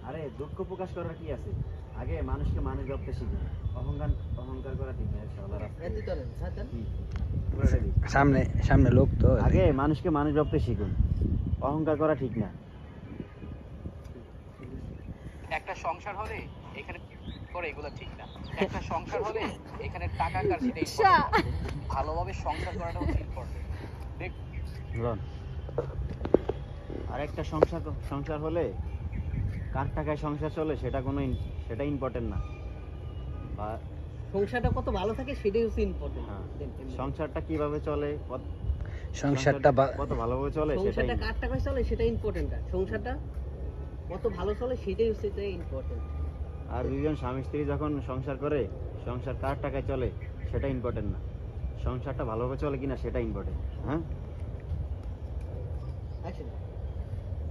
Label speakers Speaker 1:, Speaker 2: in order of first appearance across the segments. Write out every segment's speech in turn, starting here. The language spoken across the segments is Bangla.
Speaker 1: আরে দুঃখ প্রকাশ করার কি আছে? আগে মানুষকে মানুষ ভাবতে শিখুন। অহংকার অহংকার করা ঠিক না।
Speaker 2: সামনে সামনে লোক তো।
Speaker 1: আগে মানুষকে মানুষ ভাবতে শিখুন। অহংকার করা ঠিক না।
Speaker 3: একটা সংসার হলে এখানে করে এগুলো ঠিক না। একটা সংসার হলে এখানে টাকা কার সেটা ইম্পর্টেন্ট। ভালোভাবে সংসার করাটা হচ্ছে ইম্পর্টেন্ট।
Speaker 1: আরেকটা সংসার হলে কার টাকায় সংসার চলে সেটা ইম্পর্টেন্ট না। বা
Speaker 4: সংসারটা কত ভালো থাকে সেটাই হচ্ছে ইম্পর্টেন্ট।
Speaker 1: সংসারটা কিভাবে চলে,
Speaker 2: সংসারটা
Speaker 1: কত ভালোভাবে চলে,
Speaker 4: সংসারটা কার টাকায় চলে সেটা ইম্পর্টেন্ট না। সংসারটা কত ভালো চলে সেটাই হচ্ছে ইম্পর্টেন্ট।
Speaker 1: আর দুইজন স্বামী স্ত্রী যখন সংসার করে, সংসার কার টাকায় চলে সেটা ইম্পর্টেন্ট না। সংসারটা ভালোভাবে চলে কিনা সেটা ইম্পর্টেন্ট। হ্যাঁ,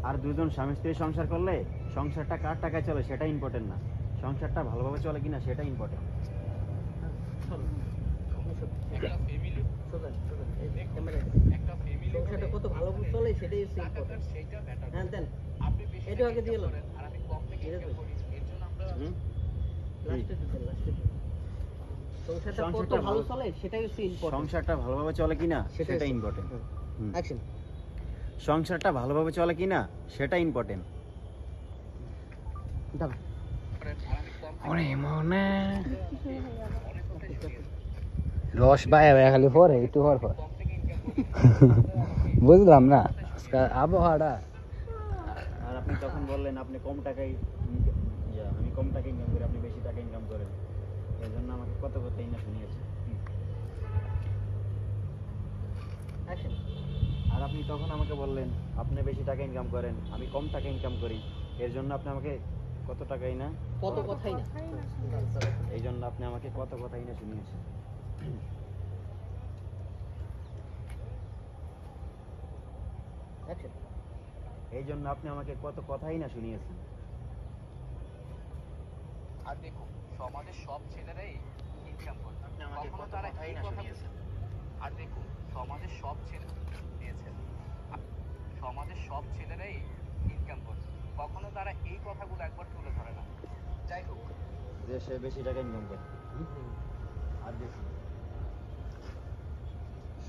Speaker 1: আর দুজন স্বামী স্ত্রী সংসার করলে সংসারটা কার টাকায় চলে সেটা ইম্পর্টেন্ট না। সংসারটা ভালোভাবে চলে কিনা সেটা ইম্পর্টেন্ট।
Speaker 4: সংসারটা কত ভালো চলে সেটাই হচ্ছে ইম্পর্টেন্ট। হ্যাঁ দেন এটা আগে দিয়ে এলাম। সংসারটা কত ভালো চলে সেটাই হচ্ছে ইম্পর্টেন্ট।
Speaker 1: সংসারটা ভালোভাবে চলে কিনা সেটা ইম্পর্টেন্ট।
Speaker 4: অ্যাকশন।
Speaker 1: সংসারটা ভালোভাবে চলে কিনা সেটা ইম্পর্টেন্ট।
Speaker 2: রস বাইরে খালি পরে একটু পর বুঝলাম না আবহাওয়াটা।
Speaker 1: আর আপনি তখন বললেন আপনি কম টাকায় আমি কম টাকা ইনকাম করি, আপনি বেশি টাকা ইনকাম করেন, এই জন্য আমাকে কত কথাই না শুনিয়েছে। আর আপনি তখন আমাকে বললেন আপনি বেশি টাকা ইনকাম করেন, আমি কম টাকা ইনকাম করি, এর জন্য আপনি আমাকে কত কথাই না এই জন্য আপনি আমাকে কত কথাই না শুনিয়েছেন। এই জন্য আপনি আমাকে কত কথাই না শুনিয়েছেন।
Speaker 3: আর দেখুন সমাজের সব ছেলেরাই ইনকাম করে, কখনো তারা এই কথা আর দেখুন সমাজের সব ছেলেরাই ইনকাম করে, কখনো তারা এই কথাগুলো একবার তুলে ধরে না। যাই হোক,
Speaker 1: যে সে বেশি টাকা ইনকাম করে। আর দেখুন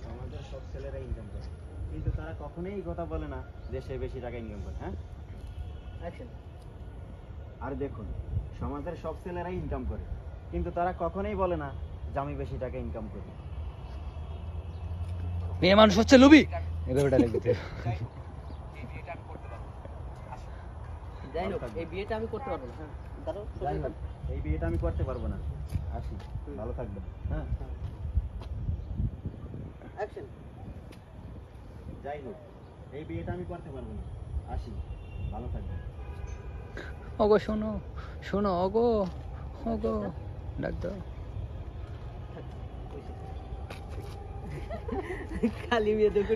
Speaker 1: সমাজের সব ছেলেরা ইনকাম করে, কিন্তু তারা কখনোই এই কথা বলে না যে সে বেশি টাকা ইনকাম করে। হ্যাঁ, আর দেখুন সমাজের সব ছেলেরাই ইনকাম করে, কিন্তু তারা কখনোই বলে না যে আমি বেশি টাকা ইনকাম করি।
Speaker 2: মেয়ে মানুষ হচ্ছে লুবি।
Speaker 4: যাই হোক এই বিয়েটা আমি করতে পারবো না।
Speaker 1: এই বিয়েটা আমি করতে পারবো না। আসি, ভালো থাকবেন। হ্যাঁ,
Speaker 4: অ্যাকশন।
Speaker 1: যাই হোক এই বিয়েটা আমি করতে পারবো না। আসি, ভালো থাকবেন।
Speaker 2: ওগো শোনো শোনো, ওগো ওগো ডাক দাও।
Speaker 4: খালি মেয়ে দেখো